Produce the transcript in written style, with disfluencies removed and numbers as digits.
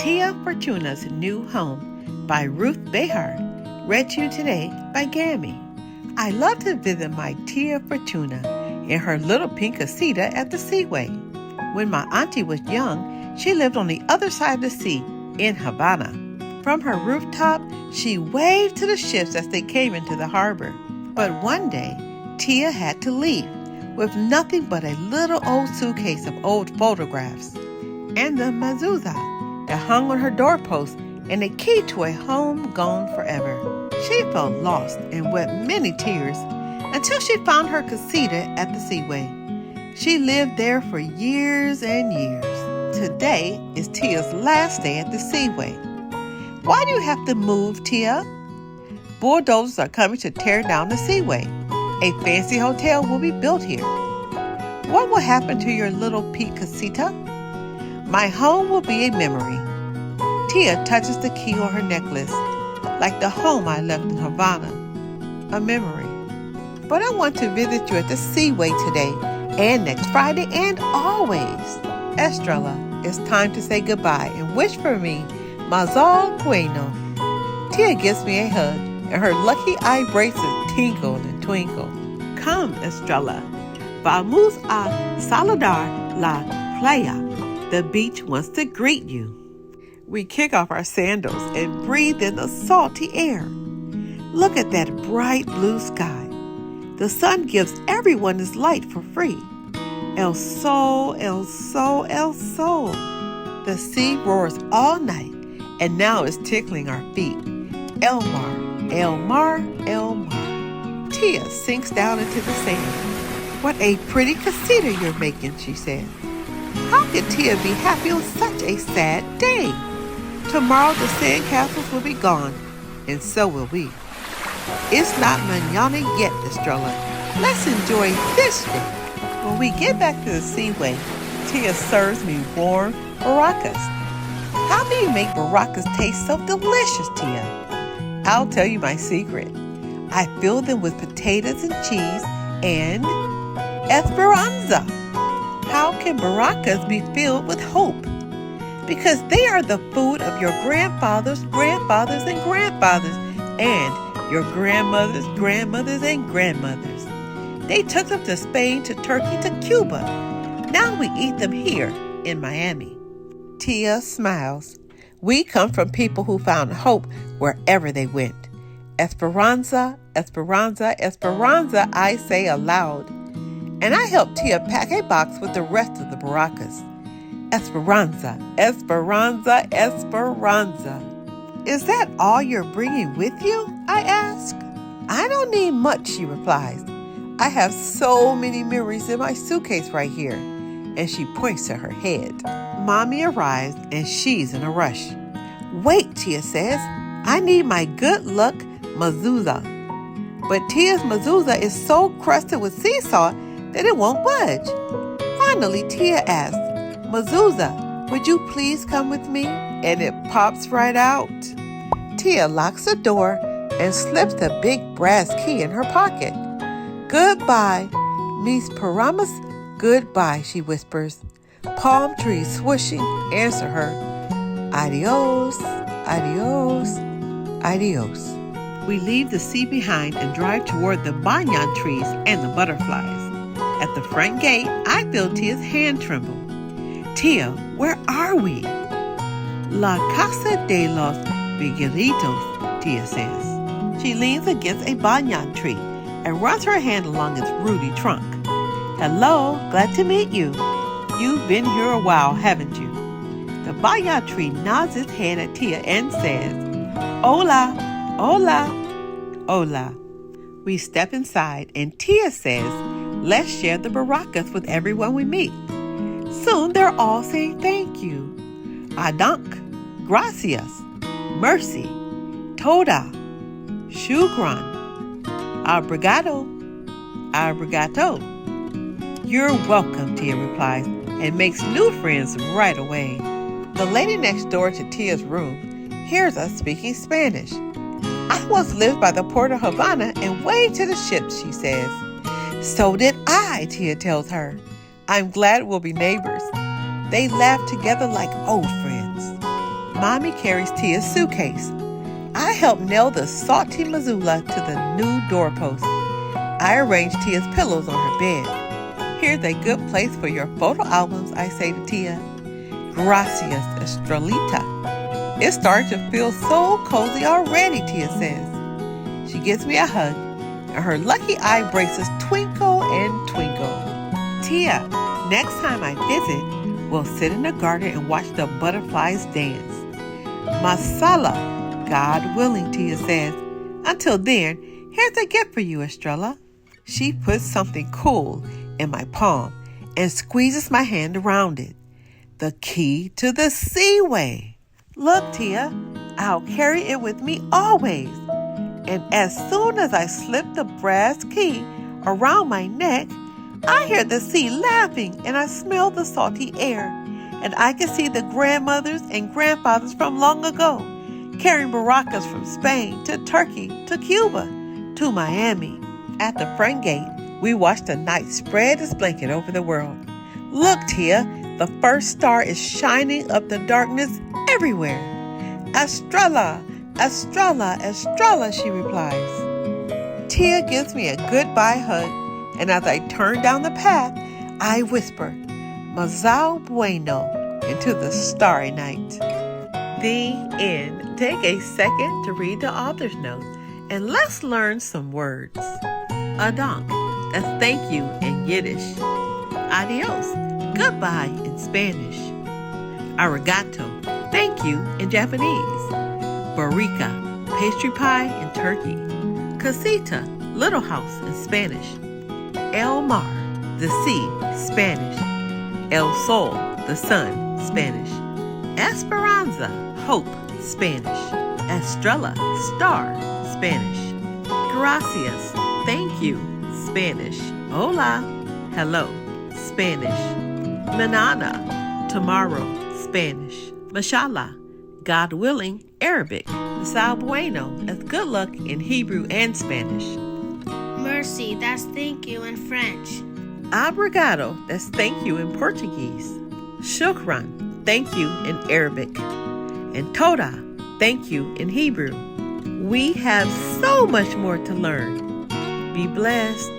Tia Fortuna's New Home by Ruth Behar, read to you today by Gammy. I love to visit my Tia Fortuna in her little pink casita at the seaway. When my auntie was young, she lived on the other side of the sea in Havana. From her rooftop, she waved to the ships as they came into the harbor. But one day, Tia had to leave with nothing but a little old suitcase of old photographs and the mezuzah that hung on her doorpost and a key to a home gone forever. She felt lost and wept many tears until she found her casita at the seaway. She lived there for years and years. Today is Tia's last day at the seaway. Why do you have to move, Tia? Bulldozers are coming to tear down the seaway. A fancy hotel will be built here. What will happen to your little pink casita? My home will be a memory. Tia touches the key on her necklace, like the home I left in Havana, a memory. But I want to visit you at the seaway today and next Friday and always. Estrella, it's time to say goodbye and wish for me Mazal Bueno. Tia gives me a hug and her lucky eye bracelets tingle and twinkle. Come, Estrella. Vamos a saludar la playa. The beach wants to greet you. We kick off our sandals and breathe in the salty air. Look at that bright blue sky. The sun gives everyone his light for free. El sol, el sol, el sol. The sea roars all night and now is tickling our feet. El mar, el mar, el mar. Tia sinks down into the sand. What a pretty casita you're making, she said. How can Tia be happy on such a sad day? Tomorrow the sandcastles will be gone, and so will we. It's not mañana yet, Estrella. Let's enjoy this day. When we get back to the seaway, Tia serves me warm baracas. How do you make baracas taste so delicious, Tia? I'll tell you my secret. I fill them with potatoes and cheese and esperanza. How can baracas be filled with hope? Because they are the food of your grandfathers, grandfathers, and grandfathers, and your grandmothers, grandmothers, and grandmothers. They took them to Spain, to Turkey, to Cuba. Now we eat them here in Miami. Tia smiles. We come from people who found hope wherever they went. Esperanza, esperanza, esperanza, I say aloud. And I helped Tia pack a box with the rest of the baracas. Esperanza, esperanza, esperanza. Is that all you're bringing with you? I ask. I don't need much, she replies. I have so many memories in my suitcase right here. And she points to her head. Mommy arrives and she's in a rush. Wait, Tia says. I need my good luck mezuzah. But Tia's mezuzah is so crusted with sea salt that it won't budge. Finally, Tia asks, Mezuzah, would you please come with me? And it pops right out. Tia locks the door and slips the big brass key in her pocket. Goodbye, mis paramas, goodbye, she whispers. Palm trees swooshing answer her. Adios, adios, adios. We leave the sea behind and drive toward the banyan trees and the butterflies. At the front gate, I feel Tia's hand tremble. Tia, where are we? La Casa de los Miguelitos, Tia says. She leans against a banyan tree and runs her hand along its rooty trunk. Hello, glad to meet you. You've been here a while, haven't you? The banyan tree nods its head at Tia and says, Hola, hola, hola. We step inside and Tia says, let's share the baracas with everyone we meet. Soon they're all saying thank you. Adank, gracias, mercy, toda, shukran, obrigado, obrigado. You're welcome, Tia replies, and makes new friends right away. The lady next door to Tia's room hears us speaking Spanish. I once lived by the port of Havana and waved to the ships, she says. So did I, Tia tells her. I'm glad we'll be neighbors. They laugh together like old friends. Mommy carries Tia's suitcase. I help nail the salty Missoula to the new doorpost. I arrange Tia's pillows on her bed. Here's a good place for your photo albums, I say to Tia. Gracias, Estrelita. It's starting to feel so cozy already, Tia says. She gives me a hug, and her lucky eye braces twinkle and twinkle. Tia, next time I visit, we'll sit in the garden and watch the butterflies dance. Masala, God willing, Tia says. Until then, here's a gift for you, Estrella. She puts something cool in my palm and squeezes my hand around it. The key to the Seaway. Look, Tia, I'll carry it with me always. And as soon as I slip the brass key around my neck, I hear the sea laughing and I smell the salty air. And I can see the grandmothers and grandfathers from long ago, carrying baracas from Spain to Turkey to Cuba to Miami. At the front gate, we watch the night spread its blanket over the world. Look, Tia, the first star is shining up the darkness everywhere. Estrella, Estrella, Estrella, she replies. Tia gives me a goodbye hug, and as I turn down the path, I whisper, Mazao Bueno, into the starry night. The end. Take a second to read the author's notes, and let's learn some words. Adank, that's thank you in Yiddish. Adios, goodbye in Spanish. Arigato, thank you in Japanese. Barika, pastry pie in Turkey. Casita, little house in Spanish. El Mar, the sea, Spanish. El Sol, the sun, Spanish. Esperanza, hope, Spanish. Estrella, star, Spanish. Gracias, thank you, Spanish. Hola, hello, Spanish. Manana, tomorrow, Spanish. Mashallah, God willing, Arabic. Masal bueno, that's good luck in Hebrew and Spanish. Mercy, that's thank you in French. Obrigado, that's thank you in Portuguese. Shukran, thank you in Arabic. And Toda, thank you in Hebrew. We have so much more to learn. Be blessed.